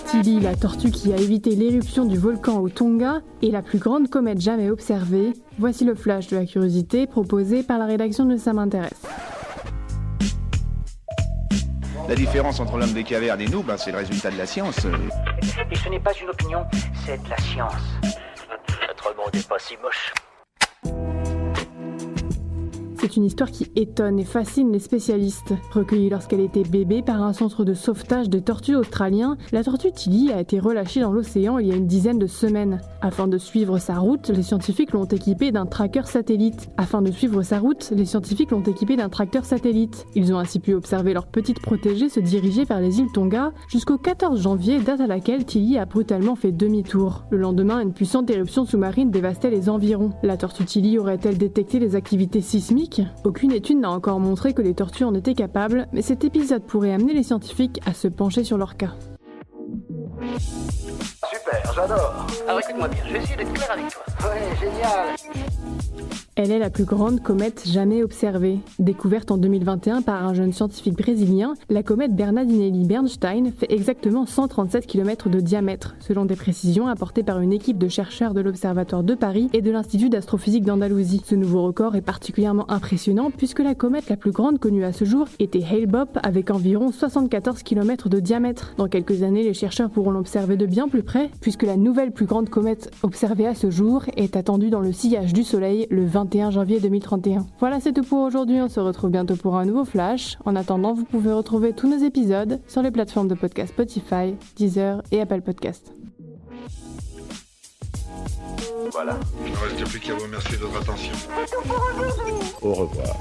Tilly, la tortue qui a évité l'éruption du volcan au Tonga, est la plus grande comète jamais observée. Voici le flash de la curiosité proposé par la rédaction de Ça m'intéresse. La différence entre l'homme des cavernes et nous, c'est le résultat de la science. Et ce n'est pas une opinion, c'est de la science. Notre monde n'est pas si moche. C'est une histoire qui étonne et fascine les spécialistes. Recueillie lorsqu'elle était bébé par un centre de sauvetage de tortues australien, la tortue Tilly a été relâchée dans l'océan il y a une dizaine de semaines. Afin de suivre sa route, les scientifiques l'ont équipée d'un tracker satellite. Ils ont ainsi pu observer leur petite protégée se diriger vers les îles Tonga jusqu'au 14 janvier, date à laquelle Tilly a brutalement fait demi-tour. Le lendemain, une puissante éruption sous-marine dévastait les environs. La tortue Tilly aurait-elle détecté les activités sismiques ? Aucune étude n'a encore montré que les tortues en étaient capables, mais cet épisode pourrait amener les scientifiques à se pencher sur leur cas. Super, j'adore. Alors écoute-moi bien, je vais essayer d'être clair avec toi. Ouais, génial. Elle est la plus grande comète jamais observée. Découverte en 2021 par un jeune scientifique brésilien, la comète Bernardinelli-Bernstein fait exactement 137 km de diamètre, selon des précisions apportées par une équipe de chercheurs de l'Observatoire de Paris et de l'Institut d'astrophysique d'Andalousie. Ce nouveau record est particulièrement impressionnant puisque la comète la plus grande connue à ce jour était Hale-Bopp avec environ 74 km de diamètre. Dans quelques années, les chercheurs pourront l'observer de bien plus près puisque la nouvelle plus grande comète observée à ce jour est attendue dans le sillage du Soleil le 21 janvier 2031. Voilà, c'est tout pour aujourd'hui. On se retrouve bientôt pour un nouveau flash. En attendant, vous pouvez retrouver tous nos épisodes sur les plateformes de podcast Spotify, Deezer et Apple Podcast. Voilà. Il ne reste plus qu'à vous remercier de votre attention. Au revoir.